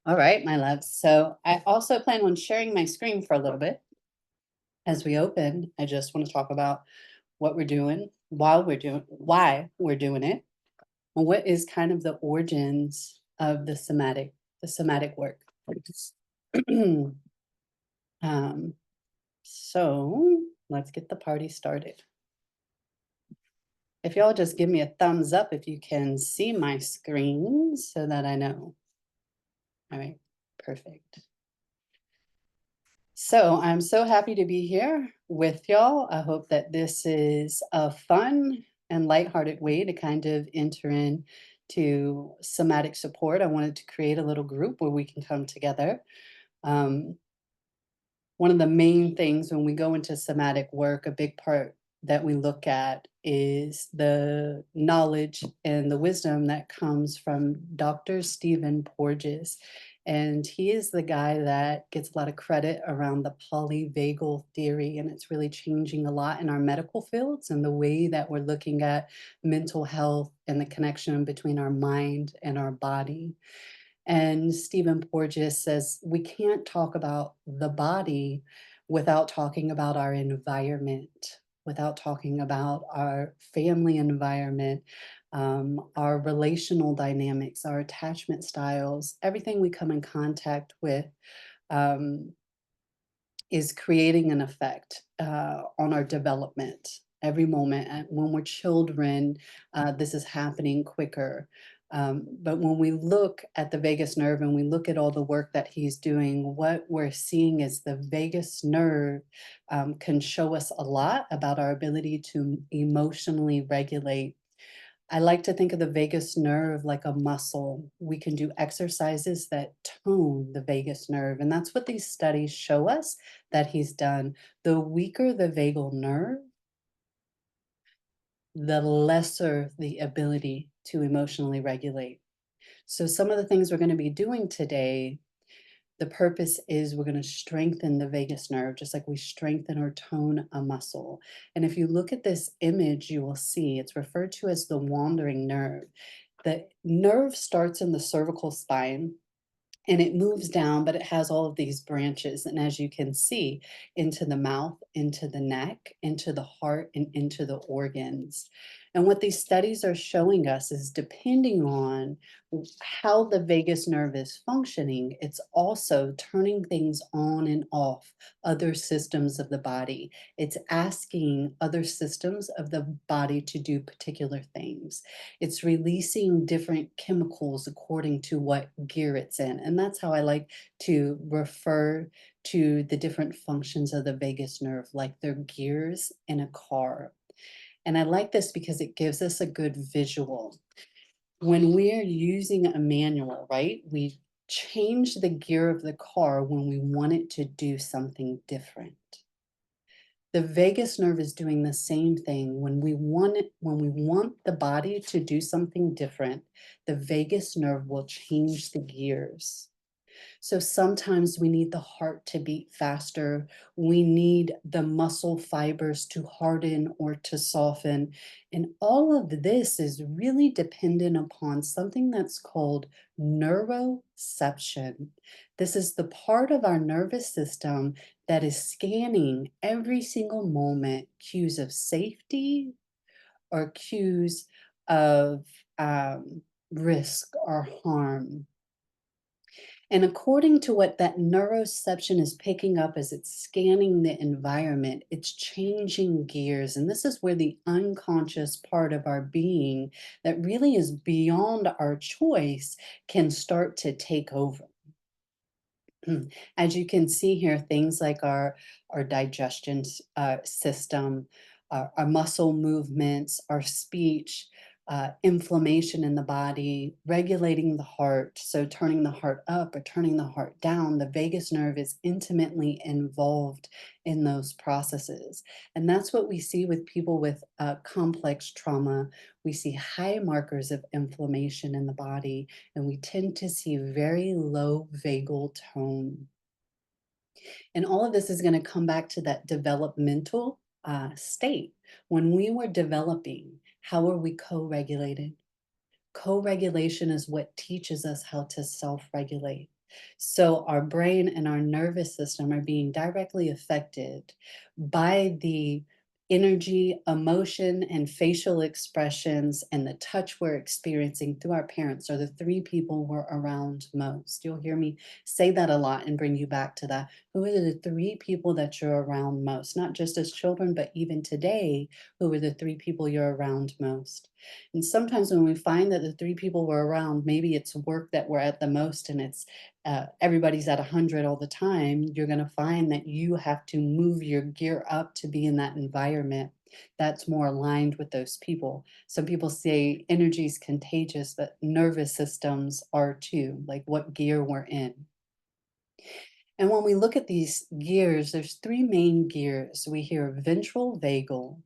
All right, my loves. So I also plan on sharing my screen for a little bit. As we open, I just want to talk about what we're doing, why we're doing it, and what is kind of the origins of the somatic work. um, so let's get the party started. If y'all just give me a thumbs up if you can see my screen so that I know. All right, perfect. So I'm so happy to be here with y'all. I hope that this is a fun and lighthearted way to kind of enter in to somatic support. I wanted to create a little group where we can come together. Um, One of the main things when we go into somatic work, a big part that we look at is the knowledge and the wisdom that comes from Dr. Stephen Porges. And he is the guy that gets a lot of credit around the polyvagal theory. And it's really changing a lot in our medical fields and the way that we're looking at mental health and the connection between our mind and our body. And Stephen Porges says we can't talk about the body without talking about our environment, without talking about our family environment, our relational dynamics, our attachment styles, everything we come in contact with. Um, is creating an effect on our development every moment. And when we're children, this is happening quicker. But when we look at the vagus nerve and we look at all the work that he's doing, what we're seeing is the vagus nerve can show us a lot about our ability to emotionally regulate. I like to think of the vagus nerve like a muscle. We can do exercises that tone the vagus nerve, and that's what these studies show us that he's done. The weaker the vagal nerve, the lesser the ability to emotionally regulate. So, some of the things we're going to be doing today, the purpose is we're going to strengthen the vagus nerve, just like we strengthen or tone a muscle. And if you look at this image, you will see it's referred to as the wandering nerve. The nerve starts in the cervical spine and it moves down, but it has all of these branches. And as you can see, into the mouth, into the neck, into the heart, and into the organs. And what these studies are showing us is depending on how the vagus nerve is functioning, it's also turning things on and off other systems of the body. It's asking other systems of the body to do particular things. It's releasing different chemicals according to what gear it's in. And that's how I like to refer to the different functions of the vagus nerve, like they're gears in a car. And I like this because it gives us a good visual. When we are using a manual, right, we change the gear of the car when we want it to do something different. The vagus nerve is doing the same thing. When we want the body to do something different, the vagus nerve will change the gears. So sometimes we need the heart to beat faster. We need the muscle fibers to harden or to soften. And all of this is really dependent upon something that's called neuroception. This is the part of our nervous system that is scanning every single moment cues of safety or cues of risk or harm. And according to what that neuroception is picking up as it's scanning the environment, it's changing gears. And this is where the unconscious part of our being that really is beyond our choice can start to take over. As you can see here, things like our digestion system, our muscle movements, our speech, inflammation in the body, regulating the heart. So turning the heart up or turning the heart down, the vagus nerve is intimately involved in those processes. And that's what we see with people with complex trauma. We see high markers of inflammation in the body, and we tend to see very low vagal tone. And all of this is going to come back to that developmental state. When we were developing, how are we co regulated? Co regulation is what teaches us how to self regulate. So our brain and our nervous system are being directly affected by the energy, emotion, and facial expressions and the touch we're experiencing through our parents are the three people we're around most. You'll hear me say that a lot and bring you back to that. Who are the three people that you're around most? Not just as children, but even today, who are the three people you're around most? And sometimes when we find that the three people we're around, maybe it's work that we're at the most and it's everybody's at 100 all the time, you're going to find that you have to move your gear up to be in that environment that's more aligned with those people. Some people say energy is contagious, but nervous systems are too, like what gear we're in. And when we look at these gears, there's three main gears. We hear ventral vagal,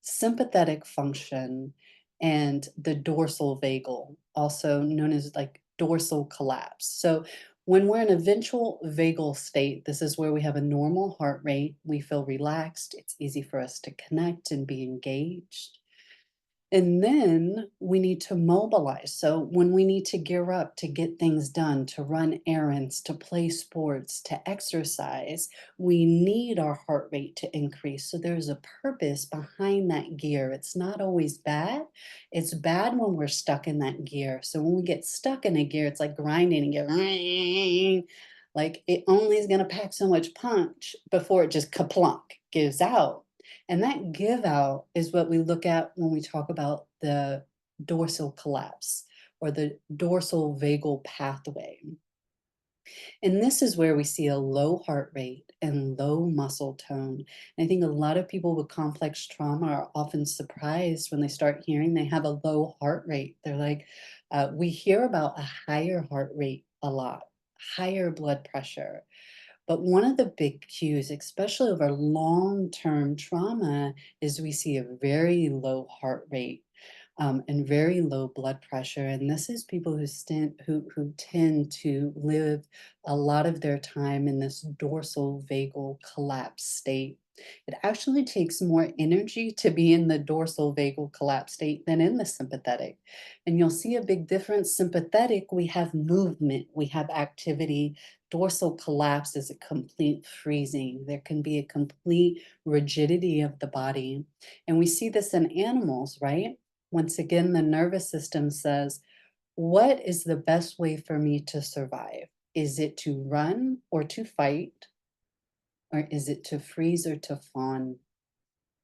sympathetic function, and the dorsal vagal, also known as like dorsal collapse. So when we're in a ventral vagal state, this is where we have a normal heart rate. We feel relaxed. It's easy for us to connect and be engaged. And then we need to mobilize. So when we need to gear up to get things done, to run errands, to play sports, to exercise, we need our heart rate to increase. So there's a purpose behind that gear. It's not always bad. It's bad when we're stuck in that gear. So when we get stuck in a gear, it's like grinding and get like it only is going to pack so much punch before it just kaplunk gives out. And that give out is what we look at when we talk about the dorsal collapse or the dorsal vagal pathway. And this is where we see a low heart rate and low muscle tone. And I think a lot of people with complex trauma are often surprised when they start hearing they have a low heart rate. They're like, we hear about a higher heart rate a lot, higher blood pressure. But one of the big cues, especially over long-term trauma, is we see a very low heart rate and very low blood pressure. And this is people who tend to live a lot of their time in this dorsal vagal collapse state. It actually takes more energy to be in the dorsal vagal collapse state than in the sympathetic. And you'll see a big difference. Sympathetic, we have movement, we have activity. Dorsal collapse is a complete freezing. There can be a complete rigidity of the body. And we see this in animals, right? Once again, the nervous system says, what is the best way for me to survive? Is it to run or to fight? Or is it to freeze or to fawn?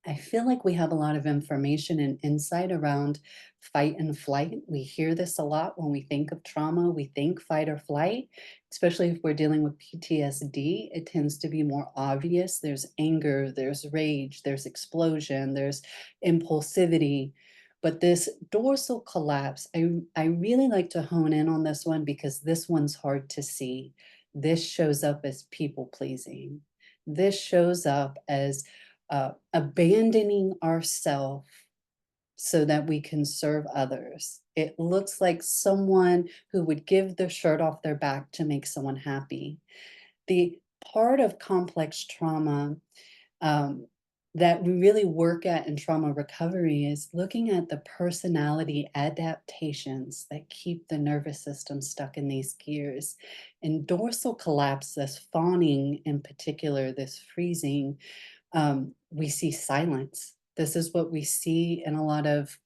I feel like we have a lot of information and insight around fight and flight. We hear this a lot when we think of trauma. We think fight or flight, especially if we're dealing with PTSD. It tends to be more obvious. There's anger, there's rage, there's explosion, there's impulsivity. But this dorsal collapse, I really like to hone in on this one because this one's hard to see. This shows up as people pleasing. This shows up as abandoning ourselves so that we can serve others. It looks like someone who would give their shirt off their back to make someone happy. The part of complex trauma um, that we really work at in trauma recovery is looking at the personality adaptations that keep the nervous system stuck in these gears. And dorsal collapse, this fawning in particular, this freezing, we see silence. This is what we see in a lot of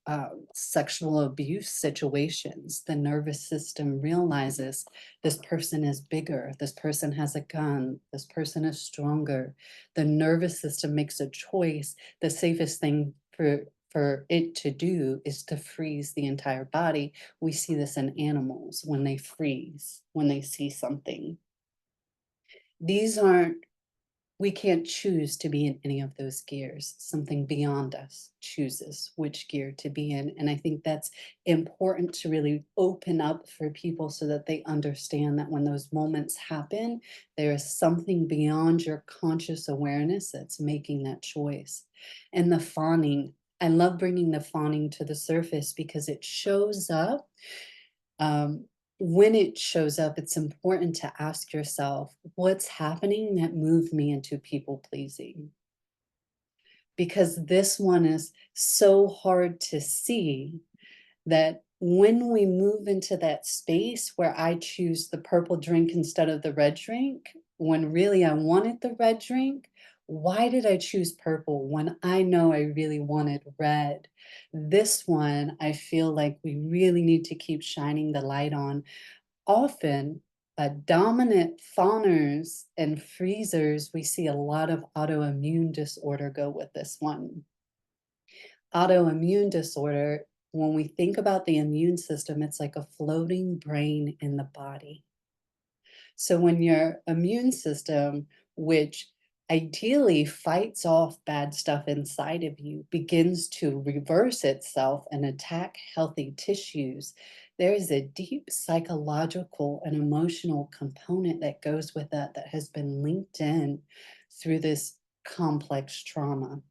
sexual abuse situations. The nervous system realizes this person is bigger, this person has a gun, this person is stronger. The nervous system makes a choice. The safest thing for it to do is to freeze the entire body. We see this in animals when they freeze, when they see something. These aren't We can't choose to be in any of those gears. Something beyond us chooses which gear to be in. And I think that's important to really open up for people so that they understand that when those moments happen, there is something beyond your conscious awareness that's making that choice. And the fawning, I love bringing the fawning to the surface because it shows up when it shows up, it's important to ask yourself, what's happening that moved me into people pleasing? Because this one is so hard to see that When we move into that space where I choose the purple drink instead of the red drink, when really I wanted the red drink, why did I choose purple when I know I really wanted red? This one, I feel like we really need to keep shining the light on. Often, dominant fawners and freezers, we see a lot of autoimmune disorder go with this one. Autoimmune disorder, when we think about the immune system, it's like a floating brain in the body. So when your immune system, which ideally fights off bad stuff inside of you, begins to reverse itself and attack healthy tissues, there is a deep psychological and emotional component that goes with that that has been linked in through this complex trauma.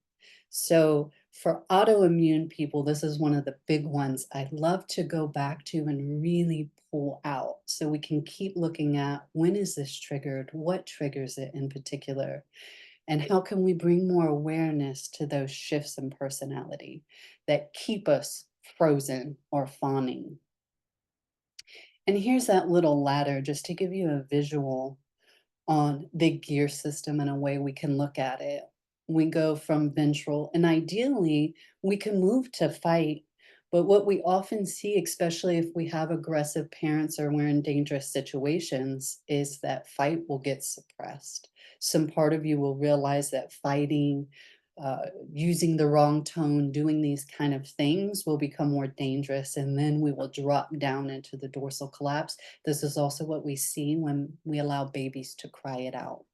So for autoimmune people, this is one of the big ones I'd love to go back to and really pull out so we can keep looking at when is this triggered, what triggers it in particular, and how can we bring more awareness to those shifts in personality that keep us frozen or fawning. And here's that little ladder just to give you a visual on the gear system in a way we can look at it. We go from ventral, and ideally, we can move to fight. But what we often see, especially if we have aggressive parents or we're in dangerous situations, is that fight will get suppressed. Some part of you will realize that fighting, using the wrong tone, doing these kind of things will become more dangerous, and then we will drop down into the dorsal collapse. This is also what we see when we allow babies to cry it out.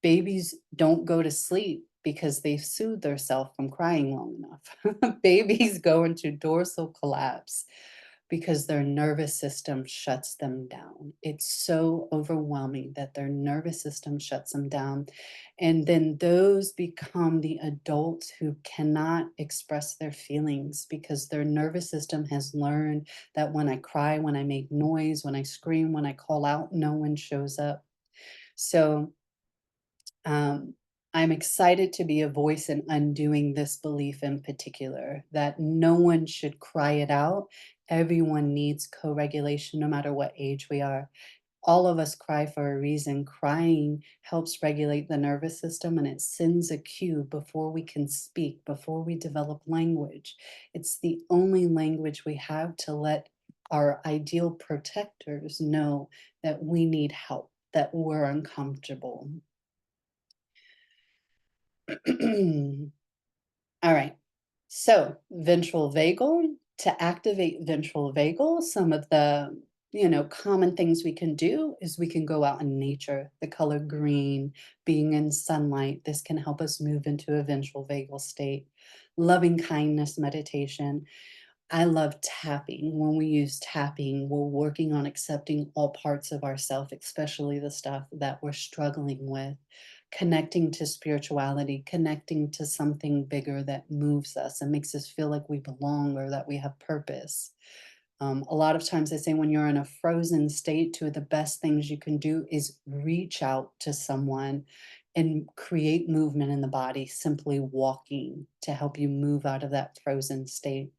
Babies don't go to sleep because they've soothed themselves from crying long enough. Babies go into dorsal collapse because their nervous system shuts them down. It's so overwhelming that their nervous system shuts them down. And then those become the adults who cannot express their feelings because their nervous system has learned that when I cry, when I make noise, when I scream, when I call out, no one shows up. So um, I'm excited to be a voice in undoing this belief in particular that no one should cry it out. Everyone needs co regulation, no matter what age we are. All of us cry for a reason. Crying helps regulate the nervous system and it sends a cue before we can speak, before we develop language. It's the only language we have to let our ideal protectors know that we need help, that we're uncomfortable. All right. So, ventral vagal, to activate ventral vagal, some of the common things we can do is we can go out in nature, the color green, being in sunlight. This can help us move into a ventral vagal state. Loving kindness meditation. I love tapping. When we use tapping, we're working on accepting all parts of ourself, especially the stuff that we're struggling with, connecting to spirituality, connecting to something bigger that moves us and makes us feel like we belong or that we have purpose. A lot of times I say when you're in a frozen state, two of the best things you can do is reach out to someone and create movement in the body, simply walking to help you move out of that frozen state.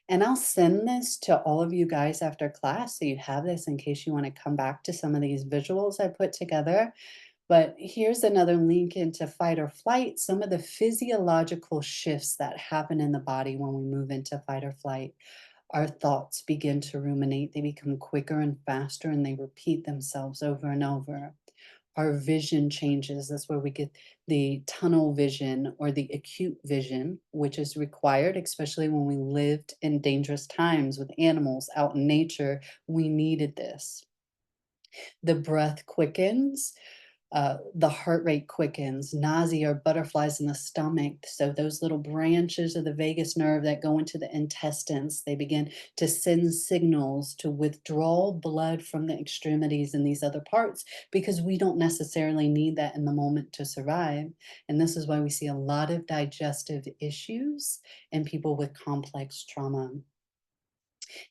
And I'll send this to all of you guys after class so you have this in case you want to come back to some of these visuals I put together. But here's another link into fight or flight, some of the physiological shifts that happen in the body when we move into fight or flight. Our thoughts begin to ruminate, they become quicker and faster, and they repeat themselves over and over. Our vision changes. That's where we get the tunnel vision or the acute vision, which is required, especially when we lived in dangerous times with animals out in nature. We needed this. The breath quickens, the heart rate quickens, nausea or butterflies in the stomach. So those little branches of the vagus nerve that go into the intestines, they begin to send signals to withdraw blood from the extremities and these other parts because we don't necessarily need that in the moment to survive. And this is why we see a lot of digestive issues in people with complex trauma.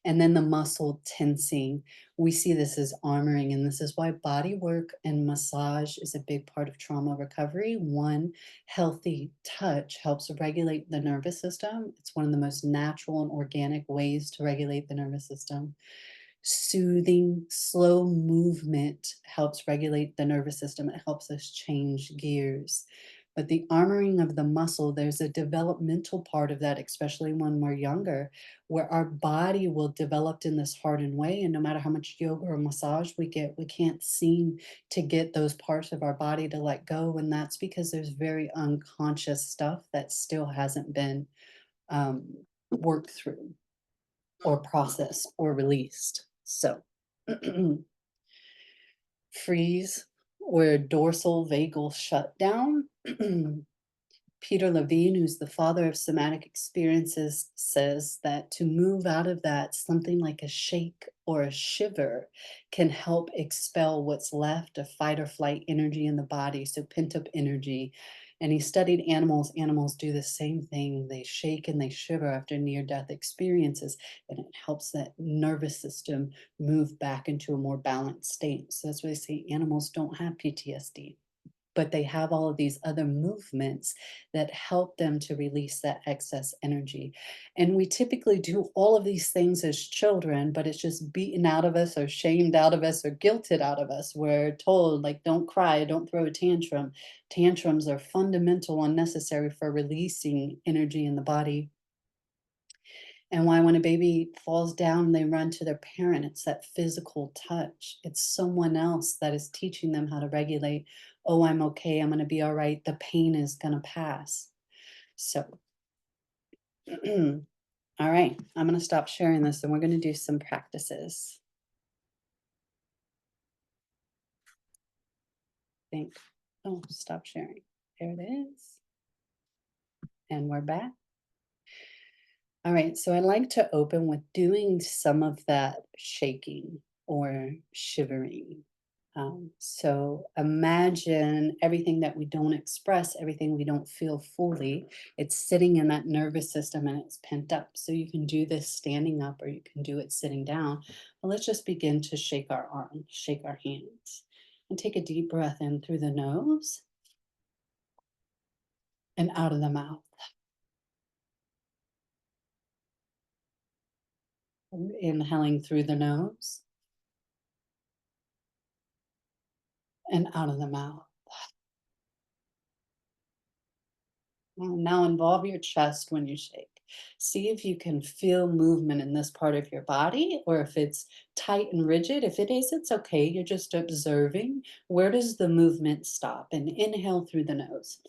And then the muscle tensing, we see this as armoring, and this is why body work and massage is a big part of trauma recovery. One, healthy touch helps regulate the nervous system. It's one of the most natural and organic ways to regulate the nervous system. Soothing, slow movement helps regulate the nervous system. It helps us change gears. But the armoring of the muscle, there's a developmental part of that, especially when we're younger, where our body will develop in this hardened way. And no matter how much yoga or massage we get, we can't seem to get those parts of our body to let go. And that's because there's very unconscious stuff that still hasn't been um, worked through or processed or released. So, freeze or dorsal vagal shutdown. Peter Levine, who's the father of somatic experiences, says that to move out of that, something like a shake or a shiver can help expel what's left of fight or flight energy in the body, so pent up energy. And he studied animals. Animals do the same thing. They shake and they shiver after near death experiences, and it helps that nervous system move back into a more balanced state. So that's why they say animals don't have PTSD, but they have all of these other movements that help them to release that excess energy. And we typically do all of these things as children, but it's just beaten out of us or shamed out of us or guilted out of us. We're told, like, don't cry, don't throw a tantrum. Tantrums are fundamental and necessary for releasing energy in the body. And why, when a baby falls down, they run to their parent, it's that physical touch. It's someone else that is teaching them how to regulate. Oh, I'm okay. I'm going to be all right. The pain is going to pass. So, all right, I'm going to stop sharing this and we're going to do some practices. Think. Oh, stop sharing. There it is. And we're back. All right, so I like to open with doing some of that shaking or shivering. So imagine everything that we don't express, everything we don't feel fully, it's sitting in that nervous system and it's pent up. So you can do this standing up or you can do it sitting down. But let's just begin to shake our arms, shake our hands, and take a deep breath in through the nose and out of the mouth. Inhaling through the nose and out of the mouth. Now involve your chest when you shake. See if you can feel movement in this part of your body or if it's tight and rigid. If it is, it's okay. You're just observing. Where does the movement stop? And inhale through the nose.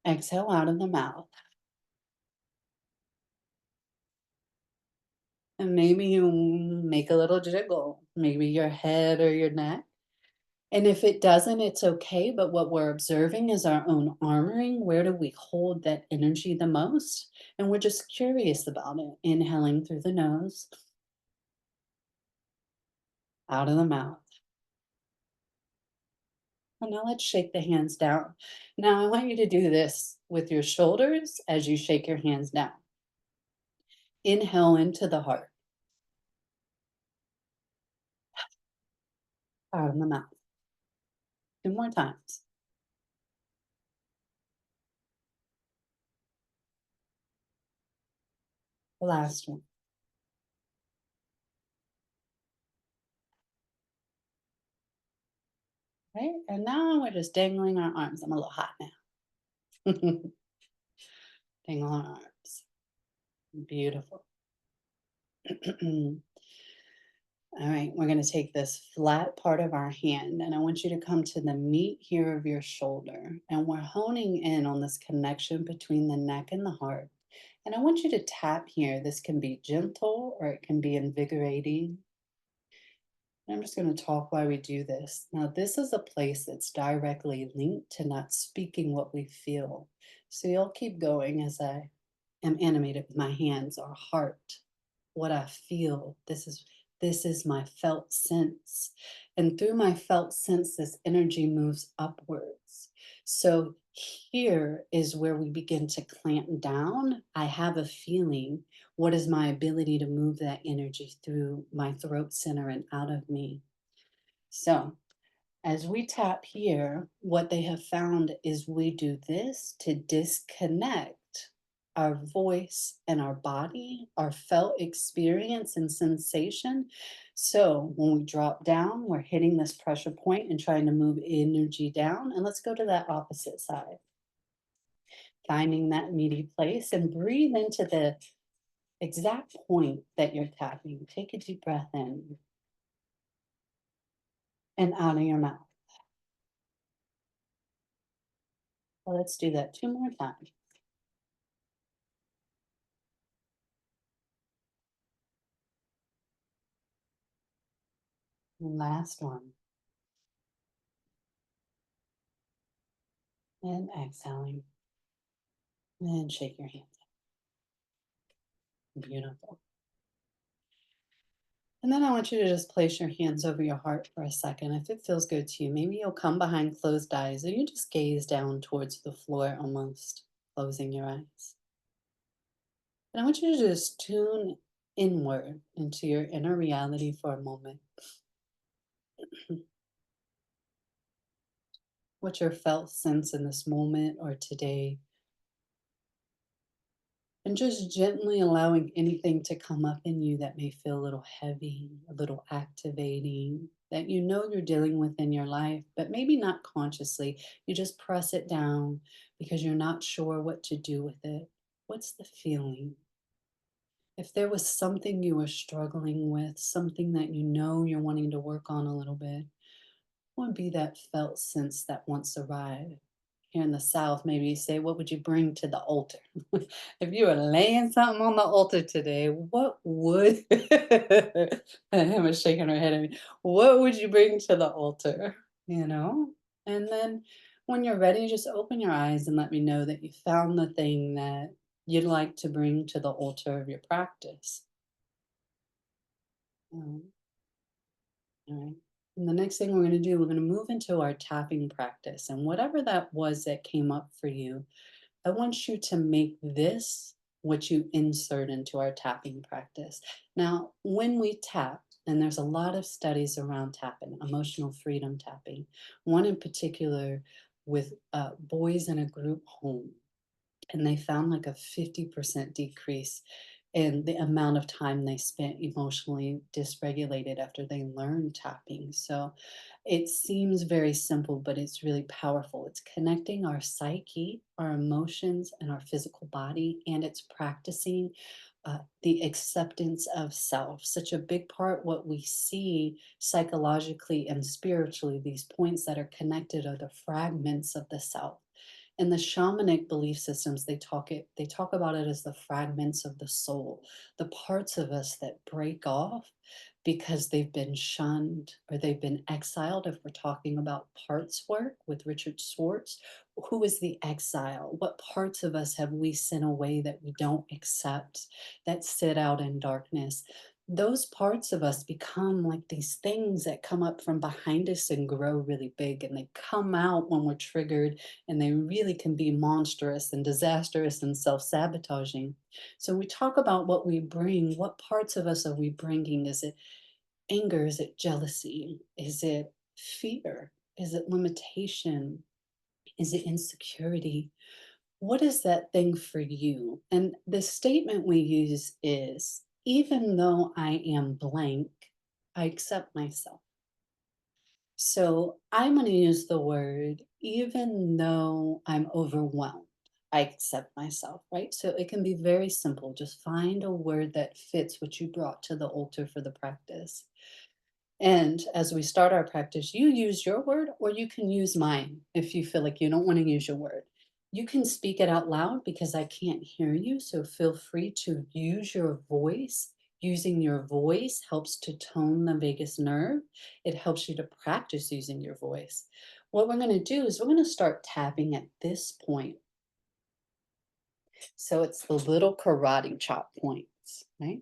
Exhale out of the mouth. And maybe you make a little jiggle, maybe your head or your neck. And if it doesn't, it's okay. But what we're observing is our own armoring. Where do we hold that energy the most? And we're just curious about it. Inhaling through the nose, out of the mouth. And now let's shake the hands down. Now I want you to do this with your shoulders as you shake your hands down. Inhale into the heart, out of the mouth. Two more times. The last one. Right? And now we're just dangling our arms. I'm a little hot now. Dangle our arms. Beautiful. All right, we're going to take this flat part of our hand and I want you to come to the meat here of your shoulder. And we're honing in on this connection between the neck and the heart. And I want you to tap here. This can be gentle or it can be invigorating. And I'm just going to talk while we do this. Now, this is a place that's directly linked to not speaking what we feel. So you'll keep going as I am animated with my hands, our heart, what I feel. This is my felt sense. And through my felt sense, this energy moves upwards. So here is where we begin to clamp down. I have a feeling. What is my ability to move that energy through my throat center and out of me? So, as we tap here, what they have found is we do this to disconnect our voice and our body, our felt experience and sensation. So when we drop down, we're hitting this pressure point and trying to move energy down. And let's go to that opposite side, finding that meaty place and breathe into the exact point that you're tapping. Take a deep breath in and out of your mouth. Well, let's do that two more times. Last one. And exhaling. And shake your hands. Beautiful. And then I want you to just place your hands over your heart for a second. If it feels good to you, maybe you'll come behind closed eyes or you just gaze down towards the floor, almost closing your eyes. And I want you to just tune inward into your inner reality for a moment. What's your felt sense in this moment or today? And just gently allowing anything to come up in you that may feel a little heavy, a little activating, that you know you're dealing with in your life, but maybe not consciously. You just press it down because you're not sure what to do with it. What's the feeling? If there was something you were struggling with, something that you know you're wanting to work on a little bit, what would be that felt sense that once arrived? Here in the South, maybe you say, what would you bring to the altar? If you were laying something on the altar today, what would, Emma shaking her head at me, what would you bring to the altar? You know? And then when you're ready, just open your eyes and let me know that you found the thing that you'd like to bring to the altar of your practice. Um, all right. And the next thing we're going to do, we're going to move into our tapping practice. And whatever that was that came up for you, I want you to make this what you insert into our tapping practice. Now, when we tap, and there's a lot of studies around tapping, emotional freedom tapping, one in particular with boys in a group home, and they found like a 50% decrease in the amount of time they spent emotionally dysregulated after they learned tapping. So it seems very simple, but it's really powerful. It's connecting our psyche, our emotions, and our physical body, and it's practicing the acceptance of self. Such a big part, what we see psychologically and spiritually, these points that are connected are the fragments of the self. In the shamanic belief systems, they talk about it as the fragments of the soul, the parts of us that break off because they've been shunned or they've been exiled. If we're talking about parts work with Richard Swartz, who is the exile? What parts of us have we sent away that we don't accept, that sit out in darkness? Those parts of us become like these things that come up from behind us and grow really big, and they come out when we're triggered, and they really can be monstrous and disastrous and self-sabotaging. So we talk about what we bring. What parts of us are we bringing? Is it anger? Is it jealousy? Is it fear? Is it limitation? Is it insecurity? What is that thing for you? And the statement we use is, even though I am blank, I accept myself. So I'm going to use the word, even though I'm overwhelmed, I accept myself, right? So it can be very simple. Just find a word that fits what you brought to the altar for the practice. And as we start our practice, you use your word or you can use mine if you feel like you don't want to use your word. You can speak it out loud because I can't hear you. So feel free to use your voice. Using your voice helps to tone the vagus nerve. It helps you to practice using your voice. What we're going to do is we're going to start tapping at this point. So it's the little karate chop points, right?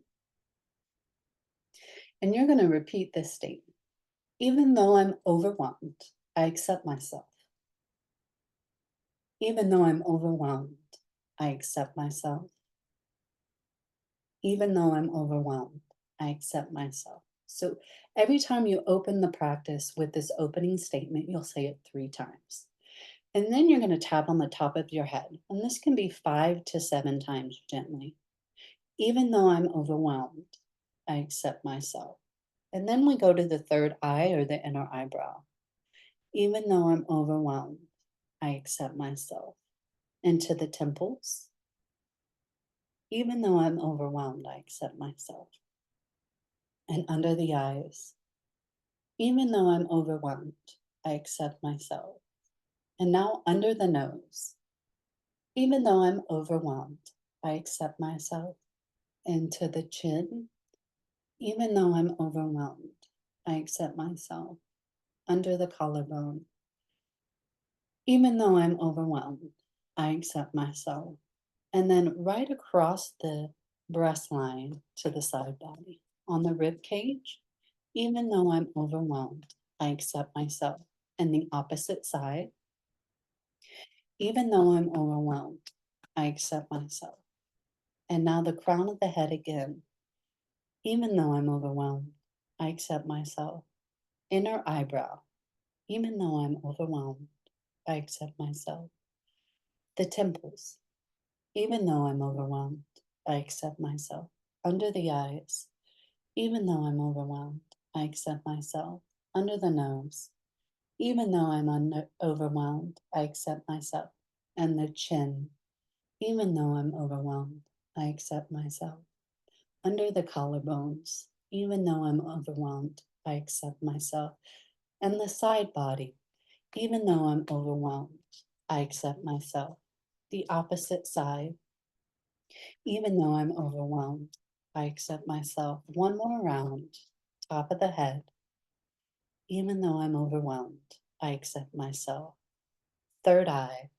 And you're going to repeat this statement. Even though I'm overwhelmed, I accept myself. Even though I'm overwhelmed, I accept myself. Even though I'm overwhelmed, I accept myself. So every time you open the practice with this opening statement, you'll say it 3 times. And then you're going to tap on the top of your head. And this can be 5 to 7 times gently. Even though I'm overwhelmed, I accept myself. And then we go to the third eye or the inner eyebrow. Even though I'm overwhelmed, I accept myself. Into the temples. Even though I'm overwhelmed, I accept myself. And under the eyes. Even though I'm overwhelmed, I accept myself. And now under the nose. Even though I'm overwhelmed, I accept myself. Into the chin. Even though I'm overwhelmed, I accept myself. Under the collarbone. Even though I'm overwhelmed, I accept myself. And then right across the breast line to the side body. On the rib cage, even though I'm overwhelmed, I accept myself. And the opposite side, even though I'm overwhelmed, I accept myself. And now the crown of the head again. Even though I'm overwhelmed, I accept myself. Inner eyebrow. Even though I'm overwhelmed, I accept myself. The temples. Even though I'm overwhelmed, I accept myself. Under the eyes. Even though I'm overwhelmed, I accept myself. Under the nose. Even though I'm overwhelmed, I accept myself. And the chin. Even though I'm overwhelmed, I accept myself. Under the collarbones. Even though I'm overwhelmed, I accept myself. And the side body. Even though I'm overwhelmed, I accept myself. The opposite side. Even though I'm overwhelmed, I accept myself. One more round. Top of the head. Even though I'm overwhelmed, I accept myself. Third eye.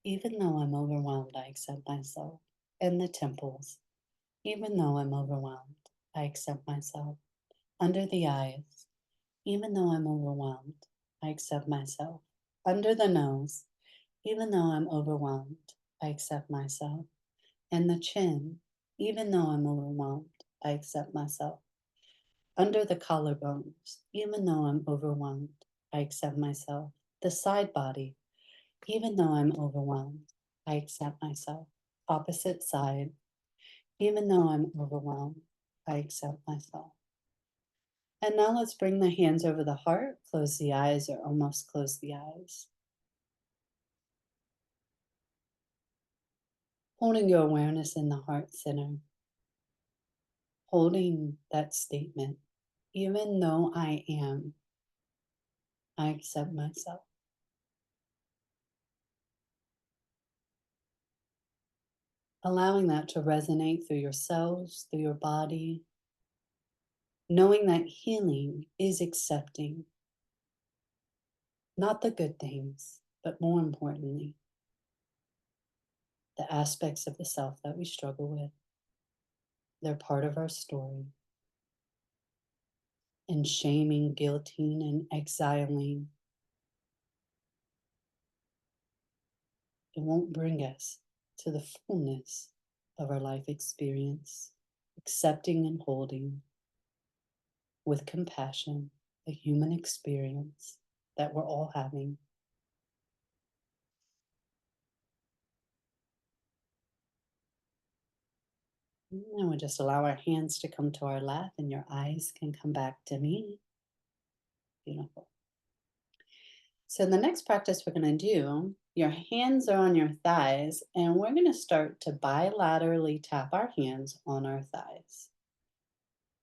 Even though I'm overwhelmed, I accept myself. And the temples. Even though I'm overwhelmed, I accept myself. Under the eyes. Even though I'm overwhelmed, I accept myself. Under the nose. Even though I'm overwhelmed, I accept myself. And the chin. Even though I'm overwhelmed, I accept myself. Under the collarbones. Even though I'm overwhelmed, I accept myself. The side body. Even though I'm overwhelmed, I accept myself. Opposite side. Even though I'm overwhelmed, I accept myself. And now let's bring the hands over the heart, close the eyes or almost close the eyes. Holding your awareness in the heart center, holding that statement, even though I am, I accept myself. Allowing that to resonate through your cells, through your body, knowing that healing is accepting not the good things, but more importantly, the aspects of the self that we struggle with. They're part of our story. And shaming, guilting, and exiling, it won't bring us to the fullness of our life experience. Accepting and holding with compassion the human experience that we're all having. And we just allow our hands to come to our lap and your eyes can come back to me. Beautiful. So the next practice we're going to do, your hands are on your thighs and we're going to start to bilaterally tap our hands on our thighs.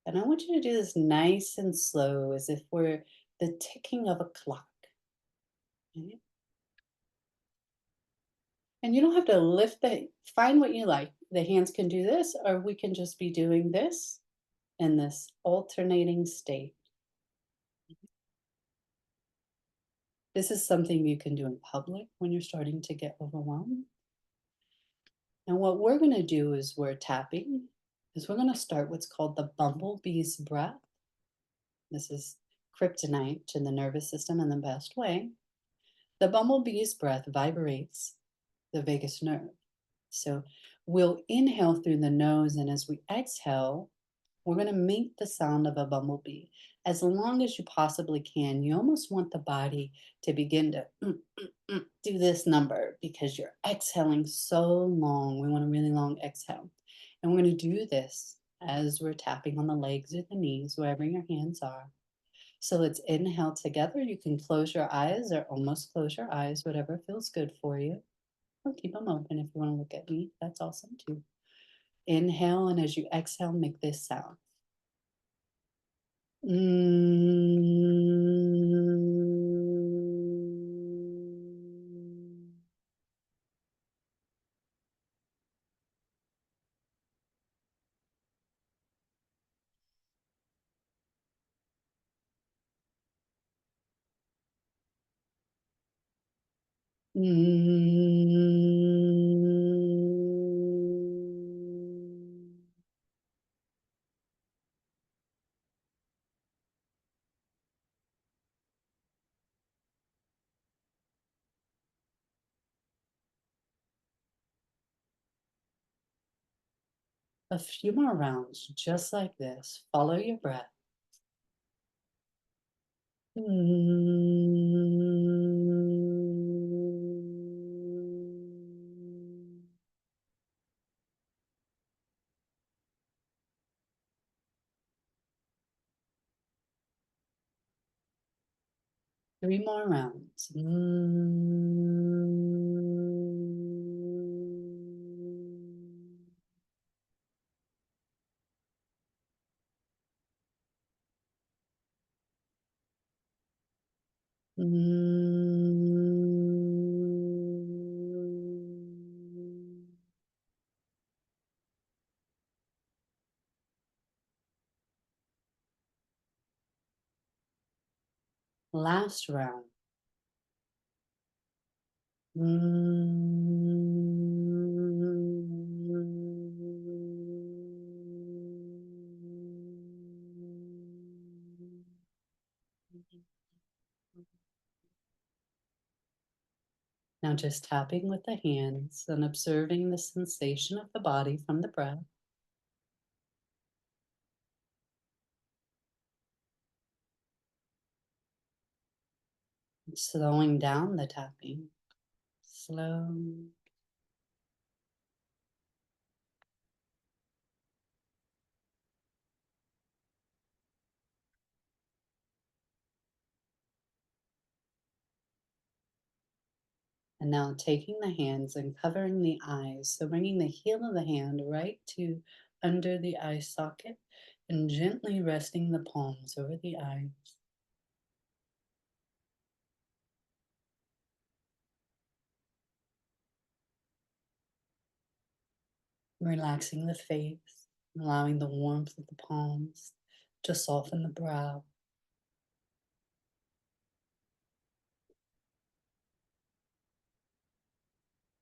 And I want you to do this nice and slow as if we're the ticking of a clock. Right? And you don't have to lift find what you like. The hands can do this, or we can just be doing this in this alternating state. This is something you can do in public when you're starting to get overwhelmed. And what we're going to do is we're tapping, is we're going to start what's called the bumblebee's breath. This is kryptonite to the nervous system in the best way. The bumblebee's breath vibrates the vagus nerve. So We'll inhale through the nose, and as we exhale, we're going to make the sound of a bumblebee as long as you possibly can. You almost want the body to begin to do this number because you're exhaling so long. We want a really long exhale. And we're going to do this as we're tapping on the legs or the knees, wherever your hands are. So let's inhale together. You can close your eyes or almost close your eyes, whatever feels good for you. Or keep them open if you want to look at me. That's awesome too. Inhale, and as you exhale, make this sound. Mm. 'A few more rounds, just like this. Follow your breath. 3 more rounds. Last round. Now just tapping with the hands and observing the sensation of the body from the breath. Slowing down the tapping. Slow. And now taking the hands and covering the eyes. So bringing the heel of the hand right to under the eye socket and gently resting the palms over the eyes. Relaxing the face, allowing the warmth of the palms to soften the brow.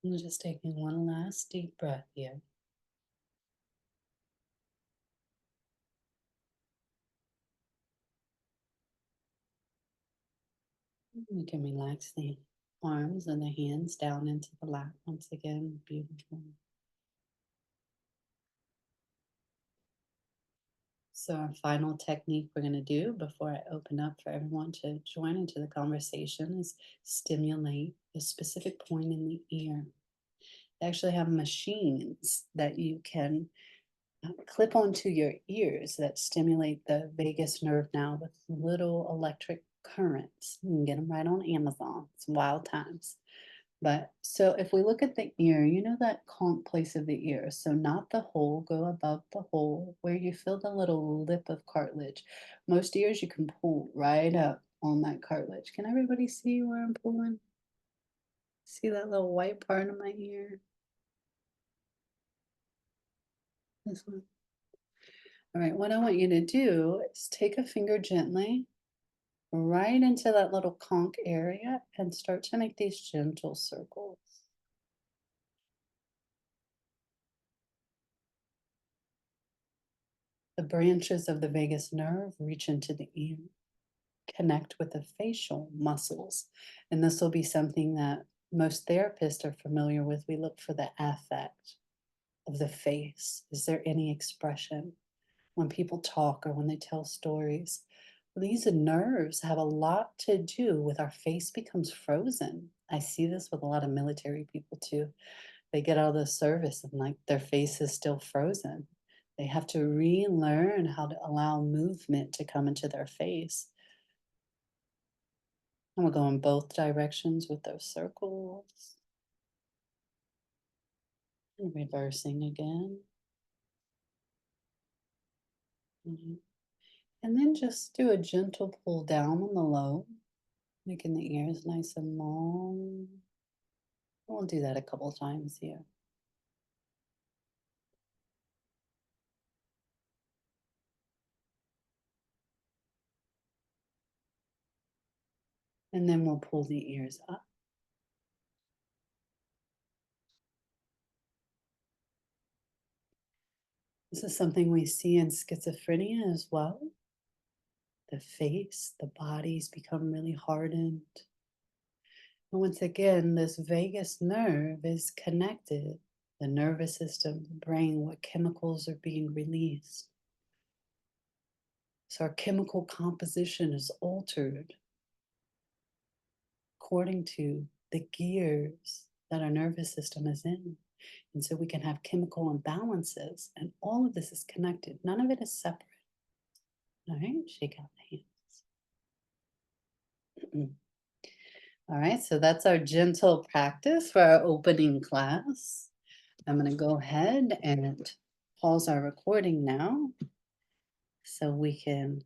And just taking one last deep breath here. You can relax the arms and the hands down into the lap once again. Beautiful. So, our final technique we're going to do before I open up for everyone to join into the conversation is stimulate a specific point in the ear. They actually have machines that you can clip onto your ears that stimulate the vagus nerve now with little electric currents. You can get them right on Amazon. It's wild times. But so if we look at the ear, you know that conch place of the ear. So not the hole, go above the hole where you feel the little lip of cartilage. Most ears you can pull right up on that cartilage. Can everybody see where I'm pulling? See that little white part of my ear? This one. All right, what I want you to do is take a finger gently right into that little conch area and start to make these gentle circles. The branches of the vagus nerve reach into the ear, connect with the facial muscles. And this will be something that most therapists are familiar with. We look for the affect. of the face? Is there any expression when people talk or when they tell stories? Well, these nerves have a lot to do with our face becomes frozen. I see this with a lot of military people too. They get out of the service and like their face is still frozen. They have to relearn how to allow movement to come into their face. And we'll go in both directions with those circles. And reversing again. Mhm. And then just do a gentle pull down on the lobe, making the ears nice and long. We'll do that a couple times here. And then we'll pull the ears up. This is something we see in schizophrenia as well. The face, the bodies become really hardened. And once again, this vagus nerve is connected. The nervous system, the brain, what chemicals are being released. So our chemical composition is altered according to the gears that our nervous system is in. And so we can have chemical imbalances, and all of this is connected. None of it is separate. All right, shake out the hands. All right, so that's our gentle practice for our opening class. I'm going to go ahead and pause our recording now so we can